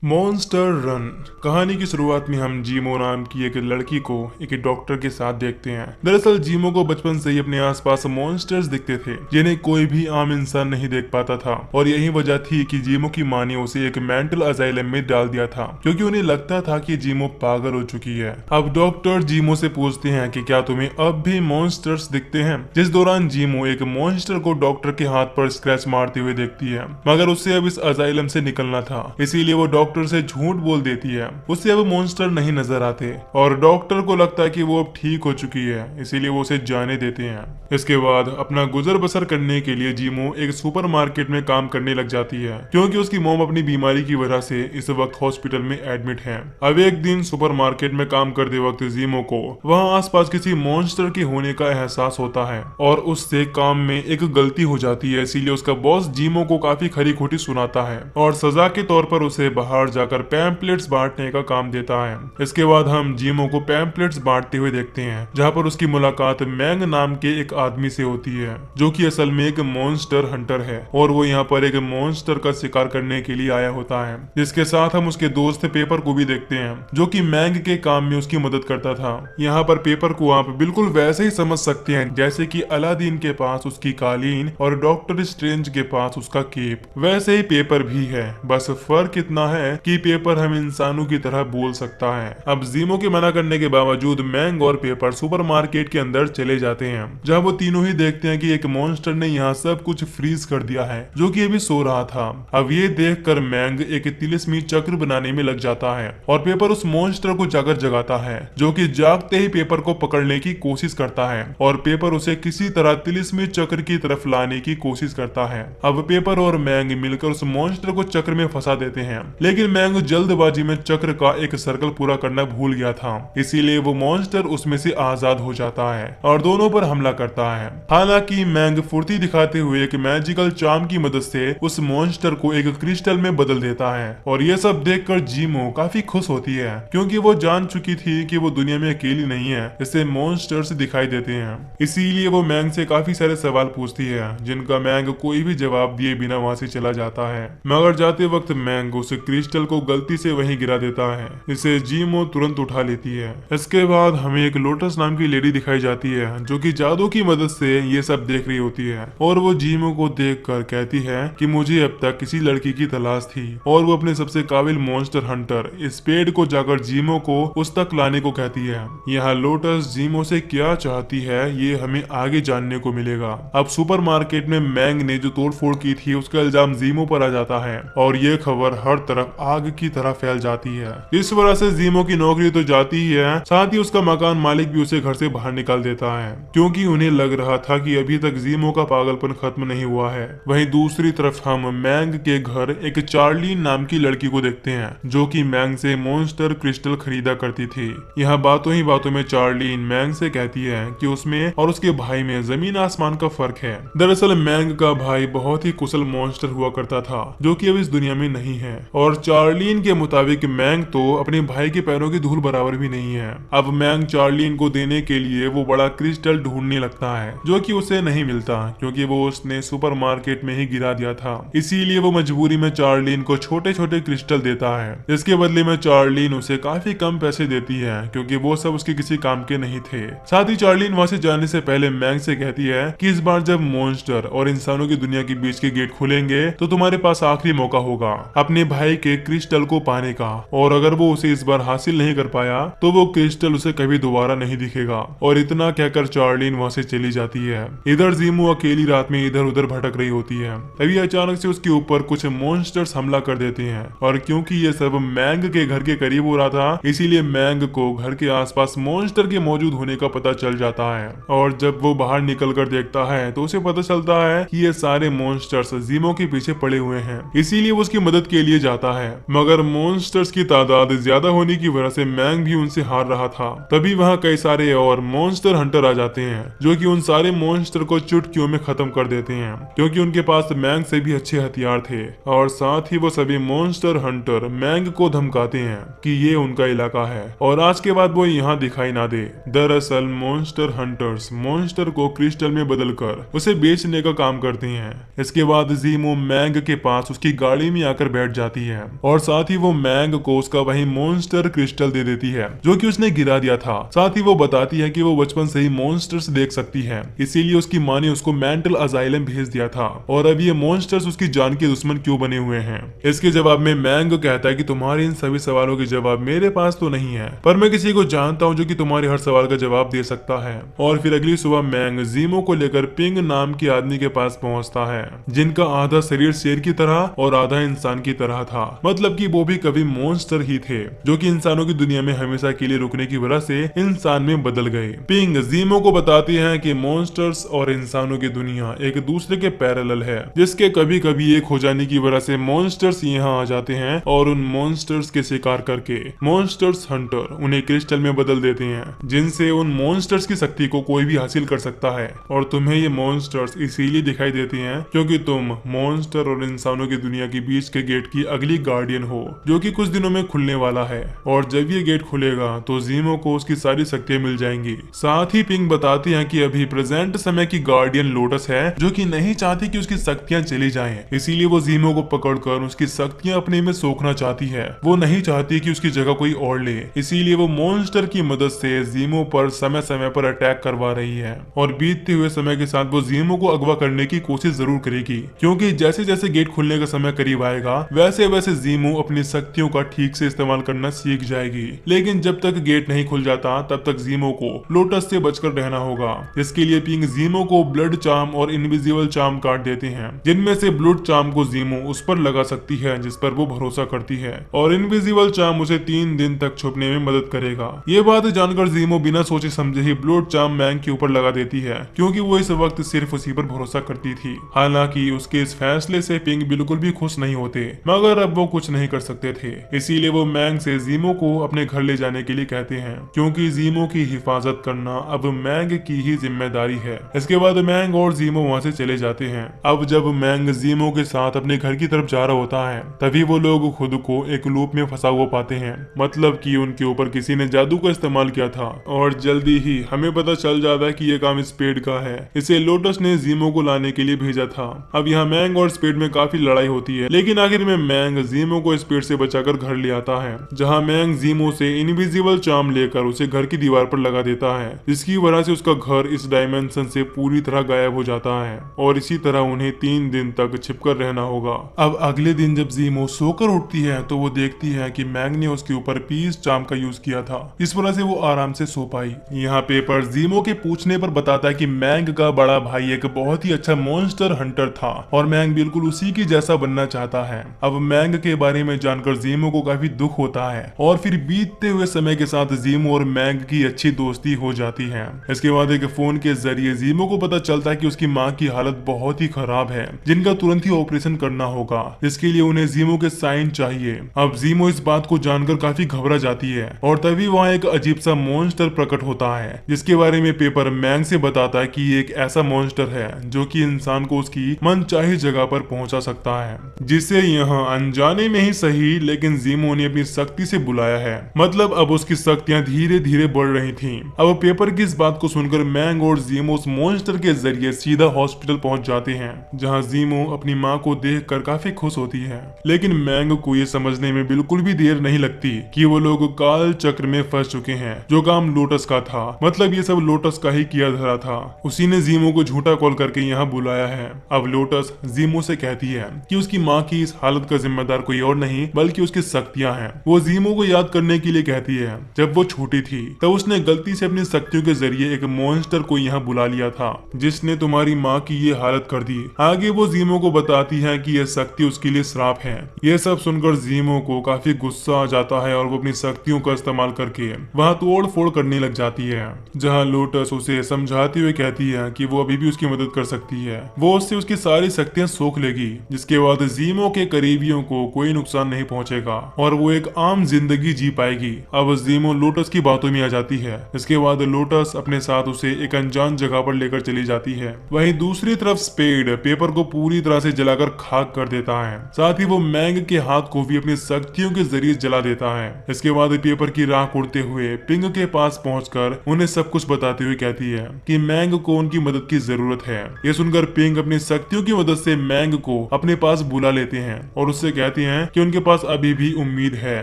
Monster run. कहानी की शुरुआत में हम जीमो नाम की एक लड़की को एक डॉक्टर के साथ देखते हैं। दरअसल जीमो को बचपन से ही अपने आसपास मॉन्स्टर्स दिखते थे जिन्हें कोई भी आम इंसान नहीं देख पाता था, और यही वजह थी कि जीमो की माँ ने उसे एक मेंटल असाइलम में डाल दिया था क्योंकि उन्हें लगता था कि जीमो पागल हो चुकी है। अब डॉक्टर जीमो से पूछते हैं कि क्या तुम्हें अब भी मॉन्स्टर्स दिखते हैं, जिस दौरान जीमो एक मॉन्स्टर को डॉक्टर के हाथ पर स्क्रैच मारते हुए देखती है, मगर उससे अब इस असाइलम से निकलना था, इसीलिए वो डॉक्टर से झूठ बोल देती है। उसे अब मॉन्स्टर नहीं नजर आते और डॉक्टर को लगता है कि वो अब ठीक हो चुकी है, इसीलिए वो उसे जाने देते हैं। इसके बाद अपना गुजर बसर करने के लिए जीमो एक सुपरमार्केट में काम करने लग जाती है क्योंकि उसकी मॉम अपनी बीमारी की वजह से इस वक्त हॉस्पिटल में एडमिट है। अब एक दिन सुपरमार्केट में काम करते वक्त जीमो को वहाँ आसपास किसी मॉन्स्टर के होने का एहसास होता है और उससे काम में एक गलती हो जाती है, इसीलिए उसका बॉस जीमो को काफी खरी खोटी सुनाता है और सजा के तौर पर उसे बाहर जाकर पैम्पलेट्स बांटने का काम देता है। इसके बाद हम जीमो को पैम्पलेट्स बांटते हुए देखते हैं जहाँ पर उसकी मुलाकात मैंग नाम के एक आदमी से होती है जो कि असल में एक मॉन्स्टर हंटर है और वो यहाँ पर एक मॉन्स्टर का शिकार करने के लिए आया होता है। जिसके साथ हम उसके दोस्त पेपर को भी देखते हैं जो कि मैंग के काम में उसकी मदद करता था। यहाँ पर पेपर को आप बिल्कुल वैसे ही समझ सकते हैं जैसे कि अलादीन के पास उसकी कालीन और डॉक्टर स्ट्रेंज के पास उसका केप, वैसे ही पेपर भी है, बस फर्क इतना है कि पेपर हम इंसानों की तरह बोल सकता है। अब जीमो के मना करने के बावजूद मैंग और पेपर सुपरमार्केट के अंदर चले जाते हैं जहां वो तीनों ही देखते हैं कि एक मॉन्स्टर ने यहाँ सब कुछ फ्रीज कर दिया है जो कि अभी सो रहा था। अब ये देखकर मैंग एक तिलिस्मी चक्र बनाने में लग जाता है और पेपर उस मॉन्स्टर को जाकर जगाता है जो कि जागते ही पेपर को पकड़ने की कोशिश करता है और पेपर उसे किसी तरह तिलिस्मी चक्र की तरफ लाने की कोशिश करता है। अब पेपर और मैंग मिलकर उस मॉन्स्टर को चक्र में फंसा देते हैं, लेकिन मैंग जल्दबाजी में चक्र का एक सर्कल पूरा करना भूल गया था, इसीलिए वो मॉन्स्टर उसमें से आजाद हो जाता है और दोनों पर हमला करता है। हालांकि मैंग फुर्ती दिखाते हुए एक मैजिकल चार्म की मदद से उस मॉन्स्टर को एक क्रिस्टल में बदल देता है और ये सब देखकर जीमो काफी खुश होती है क्योंकि वो जान चुकी थी कि वो दुनिया में अकेली नहीं है, इससे मॉन्स्टर्स दिखाई देते हैं। इसीलिए वो मैंग से काफी सारे सवाल पूछती है जिनका मैंग कोई भी जवाब दिए बिना वहां से चला जाता है, मगर जाते वक्त मैंग उस क्रिस्टल को गलती से वहीं गिरा देता है। इसे जीमो तुरंत उठा लेती है। इसके बाद हमें एक लोटस नाम की लेडी दिखाई जाती है जो कि जादू की मदद से ये सब देख रही होती है और वो जीमो को देखकर कहती है कि मुझे अब तक किसी लड़की की तलाश थी और वो अपने सबसे काबिल मॉन्स्टर हंटर स्पेड को जाकर जीमो को उस तक लाने को कहती है। यहाँ लोटस जीमो से क्या चाहती है ये हमें आगे जानने को मिलेगा। अब सुपरमार्केट में मैंग ने जो तोड़फोड़ की थी उसका इल्जाम जीमो पर आ जाता है और ये खबर हर तरफ आग की तरह फैल जाती है। इस वजह से जीमो की नौकरी तो जाती ही है, साथ ही उसका मकान मालिक भी उसे घर से बाहर निकाल देता है क्योंकि उन्हें लग रहा था कि अभी तक जीमो का पागलपन खत्म नहीं हुआ है। वहीं दूसरी तरफ हम मैंग के घर एक चार्लीन नाम की लड़की को देखते हैं जो कि मैंग से मॉन्स्टर क्रिस्टल खरीदा करती थी। यहाँ बातों ही बातों में चार्लीन मैंग से कहती है कि उसमें और उसके भाई में जमीन आसमान का फर्क है। दरअसल मैंग का भाई बहुत ही कुशल मॉन्स्टर हुआ करता था जो कि अब इस दुनिया में नहीं है और चार्लीन के मुताबिक मैंग तो अपने भाई के पैरों की धूल बराबर भी नहीं है। अब मैंग चार्लीन को देने के लिए वो बड़ा क्रिस्टल ढूंढने लगता है जो कि उसे नहीं मिलता क्योंकि वो उसने सुपरमार्केट में ही गिरा दिया था, इसीलिए वो मजबूरी में चार्लीन को छोटे छोटे क्रिस्टल देता है। इसके बदले में चार्लीन उसे काफी कम पैसे देती है क्योंकि वो सब उसके किसी काम के नहीं थे। साथ ही चार्लीन वहां से जाने से पहले मैंग से कहती है कि इस बार जब मॉन्स्टर और इंसानों की दुनिया के बीच के गेट खुलेंगे तो तुम्हारे पास आखिरी मौका होगा अपने भाई के क्रिस्टल को पाने का, और अगर वो उसे इस बार हासिल नहीं कर पाया तो वो क्रिस्टल उसे कभी दोबारा नहीं दिखेगा। और इतना कहकर चार्लीन वहां से चली जाती है। इधर जीमो अकेली रात में इधर उधर भटक रही होती है, तभी अचानक से उसके ऊपर कुछ मॉन्स्टर्स हमला कर देते हैं और क्योंकि ये सब मैंग के घर के करीब हो रहा था इसीलिए मैंग को घर के आसपास मॉन्स्टर के मौजूद होने का पता चल जाता है और जब वो बाहर निकल कर देखता है तो उसे पता चलता है कि ये सारे मॉन्स्टर्स जीमो के पीछे पड़े हुए हैं, इसीलिए वो उसकी मदद के लिए जाता है। मगर मॉन्स्टर्स की तादाद ज्यादा होने की वजह से मैंग भी उनसे हार रहा था। तभी वहाँ कई सारे और मॉन्स्टर हंटर आ जाते हैं जो कि उन सारे मॉन्स्टर को चुटकियों में खत्म कर देते हैं क्योंकि उनके पास मैंग से भी अच्छे हथियार थे, और साथ ही वो सभी मॉन्स्टर हंटर मैंग को धमकाते हैं कि ये उनका इलाका है और आज के बाद वो यहाँ दिखाई ना दे। दरअसल मॉन्स्टर हंटर्स मॉन्स्टर को क्रिस्टल में बदलकर उसे बेचने का काम करते हैं। इसके बाद जीमो मैंग के पास उसकी गाड़ी में आकर बैठ जाती है और साथ ही वो मैंग को उसका वही मॉन्स्टर क्रिस्टल दे देती है जो कि उसने गिरा दिया था। साथ ही वो बताती है कि वो बचपन से ही मॉन्स्टर्स देख सकती है, इसीलिए उसकी माँ ने उसको मेंटल अजाइलम भेज दिया था और अब ये मॉन्स्टर्स उसकी जान के दुश्मन क्यों बने हुए हैं। इसके जवाब में मैंग कहता है कि तुम्हारे इन सभी सवालों के जवाब मेरे पास तो नहीं है, पर मैं किसी को जानता हूँ जो कि तुम्हारे हर सवाल का जवाब दे सकता है। और फिर अगली सुबह मैंग जीमो को लेकर पिंग नाम के आदमी के पास पहुंचता है जिनका आधा शरीर शेर की तरह और आधा इंसान की तरह था, मतलब कि वो भी कभी मॉन्स्टर ही थे जो कि इंसानों की दुनिया में हमेशा के लिए रुकने की वजह से इंसान में बदल गए। पिंग जीमो को बताती है कि मॉन्स्टर्स और इंसानों की दुनिया एक दूसरे के पैरेलल है, जिसके कभी कभी एक हो जाने की वजह से मॉन्स्टर्स यहाँ आ जाते हैं और उन मॉन्स्टर्स के शिकार करके मॉन्स्टर्स हंटर उन्हें क्रिस्टल में बदल देते हैं, जिनसे उन मॉन्स्टर्स की शक्ति को कोई भी हासिल कर सकता है। और तुम्हें ये मॉन्स्टर्स इसीलिए दिखाई देते हैं क्योंकि तुम मॉन्स्टर और इंसानों की दुनिया के बीच के गेट की अगली गार्डियन हो जो कि कुछ दिनों में खुलने वाला है। और जब ये गेट खुलेगा तो जीमो को उसकी सारी शक्तियां मिल जाएंगी। साथ ही पिंग बताती है कि अभी प्रेजेंट समय की गार्डियन लोटस है जो कि नहीं चाहती कि उसकी शक्तियां चली जाएं, इसीलिए वो जीमो को पकड़कर उसकी शक्तियां अपने में सोखना चाहती है। वो नहीं चाहती कि उसकी जगह कोई और ले, इसीलिए वो मॉन्स्टर की मदद से जीमो पर समय समय पर अटैक करवा रही है। और बीतते हुए समय के साथ वो जीमो को अगवा करने की कोशिश जरूर करेगी, क्योंकि जैसे जैसे गेट खुलने का समय करीब आएगा वैसे वैसे जीमो अपनी शक्तियों का ठीक से इस्तेमाल करना सीख जाएगी। लेकिन जब तक गेट नहीं खुल जाता तब तक जीमो को लोटस से बचकर रहना होगा। इसके लिए पिंग जीमो को ब्लड चार्म और इनविजिबल चार्म कार्ड देते हैं, जिनमें से ब्लड चार्म को जीमो उस पर लगा सकती है जिस पर वो भरोसा करती है और इनविजिबल चार्म उसे 3 दिन तक छुपने में मदद करेगा। ये बात जानकर जीमो बिना सोचे समझे ही ब्लड चार्म मैंग के ऊपर लगा देती है, क्योंकि वो इस वक्त सिर्फ उसी पर भरोसा करती थी। हालांकि उसके इस फैसले से पिंग बिल्कुल भी खुश नहीं होते, मगर अब वो कुछ नहीं कर सकते थे, इसीलिए वो मैंग से जीमो को अपने घर ले जाने के लिए कहते हैं, क्योंकि जीमो की हिफाजत करना अब मैंग की ही जिम्मेदारी है। इसके बाद मैंग और जीमो वहाँ से चले जाते हैं। अब जब मैंग जीमो के साथ अपने घर की तरफ जा रहा होता है तभी वो लोग खुद को एक लूप में फंसा हुआ पाते हैं, मतलब कि उनके ऊपर किसी ने जादू का इस्तेमाल किया था। और जल्दी ही हमें पता चल जाता है कि ये काम स्पेड का है, इसे लोटस ने जीमो को लाने के लिए भेजा था। अब यहाँ मैंग और स्पेड में काफी लड़ाई होती है, लेकिन आखिर में मैंग जीमो को स्पेड से बचाकर घर ले आता है, जहाँ मैंग जीमो से इनविजिबल चार्म लेकर उसे घर की दीवार पर लगा देता है, जिसकी वजह से उसका घर इस डायमेंशन से पूरी तरह गायब हो जाता है और इसी तरह उन्हें 3 दिन तक छिपकर रहना होगा। अब अगले दिन जब जीमो सोकर उठती है तो वो देखती है कि मैंग ने उसके ऊपर पीस चार्म का यूज किया था, इस वजह से वो आराम से सो पाई। यहाँ पेपर जीमो के पूछने पर बताता है कि मैंग का बड़ा भाई एक बहुत ही अच्छा मॉन्स्टर हंटर था और मैंग बिल्कुल उसी की जैसा बनना चाहता है। अब मैंग के बारे में जानकर जीमो को काफी दुख होता है और फिर बीतते हुए समय के साथ जीमो और मैंग की अच्छी दोस्ती हो जाती है। इसके बाद एक फोन के जरिए जीमो को पता चलता है कि उसकी माँ की हालत बहुत ही खराब है, जिनका तुरंत ही ऑपरेशन करना होगा, जिसके लिए उन्हें जीमो के साइन चाहिए। अब जीमो इस बात को जानकर काफी घबरा जाती है और तभी वहाँ एक अजीब सा मॉन्स्टर प्रकट होता है, जिसके बारे में पेपर मैंग से बताता है कि ये एक ऐसा मॉन्स्टर है जो कि इंसान को उसकी मनचाही जगह पर पहुंचा सकता है, जिसे यहाँ अनजाने में ही सही लेकिन जीमो ने अपनी शक्ति से बुलाया है। मतलब अब उसकी शक्तियां धीरे धीरे बढ़ रही थीं। अब पेपर की इस बात को सुनकर मैंग और जीमो उस मॉन्स्टर के जरिए सीधा हॉस्पिटल पहुंच जाते हैं, जहां जीमो अपनी माँ को देखकर काफी खुश होती है। लेकिन मैंग को ये समझने में बिल्कुल भी देर नहीं लगती कि वो लोग काल चक्र में फंस चुके हैं, जो काम लोटस का था। मतलब ये सब लोटस का ही किया धरा था, उसी ने जीमो को झूठा कॉल करके यहाँ बुलाया है। अब लोटस जीमो से कहती है कि उसकी माँ की इस हालत का जिम्मेदार कोई और नहीं बल्कि उसकी शक्तियां हैं। वो जीमो को याद करने के लिए कहती है जब वो छोटी थी तब उसने गलती से अपनी शक्तियों के जरिए एक मॉन्स्टर को यहाँ बुला लिया था, जिसने तुम्हारी माँ की ये हालत कर दी। आगे वो जीमो को बताती है कि यह शक्ति उसके लिए श्राप है। यह सब सुनकर जीमो को काफी गुस्सा आ जाता है और वो अपनी शक्तियों का इस्तेमाल करके वहाँ तोड़ फोड़ करने लग जाती है, जहाँ लोटस उसे समझाते हुए कहती है कि वो अभी भी उसकी मदद कर सकती है, वो उससे उसकी सारी शक्तियां सोख लेगी, जिसके बाद जीमो के करीबियों को कोई नुकसान नहीं पहुंचेगा और वो एक आम जिंदगी जी पाएगी। अब जीमो लोटस की बातों में आ जाती है। इसके बाद लोटस अपने साथ उसे एक अनजान जगह पर लेकर चली जाती है। वहीं दूसरी तरफ स्पेड पेपर को पूरी तरह से जलाकर खाक कर देता है, साथ ही वो मैंग के हाथ को भी अपनी शक्तियों के जरिए जला देता है। इसके बाद पेपर की राख उड़ते हुए पिंग के पास पहुंचकर उन्हें सब कुछ बताते हुए कहती है कि मैंग को उनकी मदद की जरूरत है। ये सुनकर पिंग अपनी शक्तियों की मदद से मैंग को अपने पास बुला लेते हैं और उससे कहती बताते हैं कि उनके पास अभी भी उम्मीद है,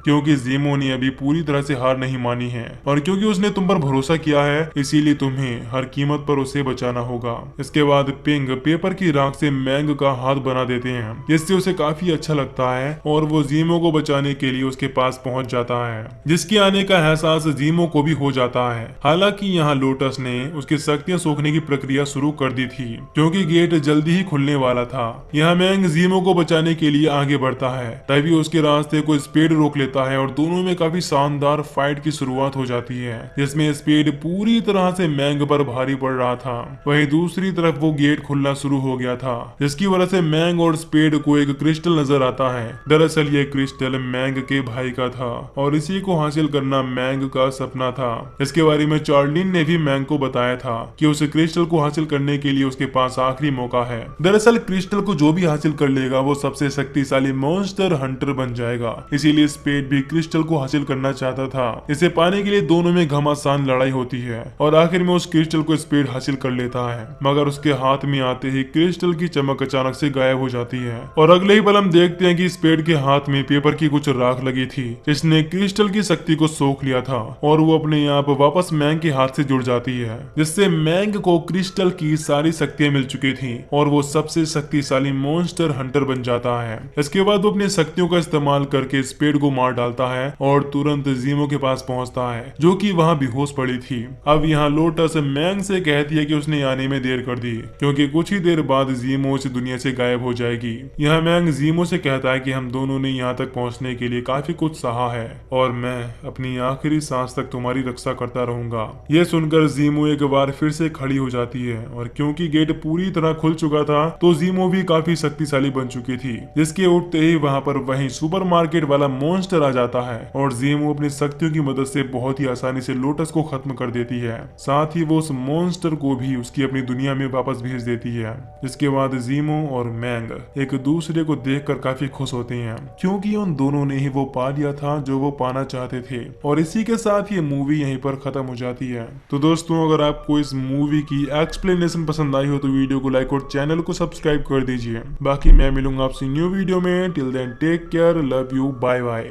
क्योंकि जीमो ने अभी पूरी तरह से हार नहीं मानी है और क्योंकि उसने तुम पर भरोसा किया है, इसीलिए तुम्हें हर कीमत पर उसे बचाना होगा। इसके बाद पिंग पेपर की राख से मैंग का हाथ बना देते हैं, जिससे उसे काफी अच्छा लगता है और वो जीमो को बचाने के लिए उसके पास पहुंच जाता है, जिसके आने का एहसास जीमो को भी हो जाता है। हालांकि यहाँ लोटस ने उसकी शक्तियां सोखने की प्रक्रिया शुरू कर दी थी, क्योंकि गेट जल्दी ही खुलने वाला था। यहाँ मैंग जीमो को बचाने के लिए आगे बढ़ता है, तभी उसके रास्ते को स्पेड रोक लेता है और दोनों में काफी शानदार फाइट की शुरुआत हो जाती है, जिसमें स्पेड पूरी तरह से मैंग पर भारी पड़ रहा था। वहीं दूसरी तरफ वो गेट खुलना शुरू हो गया था, जिसकी वजह से मैंग और स्पेड को एक क्रिस्टल नजर आता है। दरअसल ये क्रिस्टल मैंग के भाई का था और इसी को हासिल करना मैंग का सपना था। इसके बारे में चार्लिन ने भी मैंग को बताया था कि उस क्रिस्टल को हासिल करने के लिए उसके पास आखिरी मौका है। दरअसल क्रिस्टल को जो भी हासिल कर लेगा वो सबसे शक्तिशाली मॉन्स्टर हंटर बन जाएगा, इसीलिए स्पेड भी क्रिस्टल को हासिल करना चाहता था। इसे पाने के लिए दोनों में घमासान लड़ाई होती है और आखिर में उस क्रिस्टल को स्पेड हासिल कर लेता है, मगर उसके हाथ में आते ही क्रिस्टल की चमक अचानक से गायब हो जाती है और अगले ही पल हम देखते हैं कि स्पेड के हाथ में पेपर की कुछ राख लगी थी, जिसने क्रिस्टल की शक्ति को सोख लिया था और वो अपने आप वापस मैंग के हाथ से जुड़ जाती है, जिससे मैंग को क्रिस्टल की सारी शक्तियां मिल चुकी थी और वो सबसे शक्तिशाली मॉन्स्टर हंटर बन जाता है। इसके बाद वो अपनी शक्तियों का इस्तेमाल करके स्पेड को मार डालता है और तुरंत जीमो के पास पहुंचता है, जो कि वहां बेहोश पड़ी थी। अब यहाँ लोटस मैंग से कहती है कि उसने आने में देर कर दी, क्योंकि कुछ ही देर बाद जीमो इस दुनिया से गायब हो जाएगी। यहाँ मैंग जीमो से कहता है कि हम दोनों ने यहाँ तक पहुँचने के लिए काफी कुछ सहा है और मैं अपनी आखिरी सांस तक तुम्हारी रक्षा करता रहूंगा। यह सुनकर जीमो एक बार फिर से खड़ी हो जाती है और क्योंकि गेट पूरी तरह खुल चुका था तो जीमो भी काफी शक्तिशाली बन चुकी थी, जिसके उठते ही वहाँ पर वही सुपरमार्केट वाला मॉन्स्टर आ जाता है और जीमो अपनी शक्तियों की मदद से बहुत ही आसानी से लोटस को खत्म कर देती है। साथ ही वो उस मॉन्स्टर को भी उसकी अपनी दुनिया में वापस भेज देती है। इसके बाद जीमो और मैंग एक दूसरे को देखकर काफी खुश होते हैं, क्योंकि उन दोनों ने ही वो पा लिया था जो वो पाना चाहते थे। और इसी के साथ ये मूवी यहीं पर खत्म हो जाती है। तो दोस्तों, अगर आपको इस मूवी की एक्सप्लेनेशन पसंद आई हो तो वीडियो को लाइक और चैनल को सब्सक्राइब कर दीजिए। बाकी मैं मिलूंगा आपसे न्यू वीडियो में। Till then take care, love you, bye bye.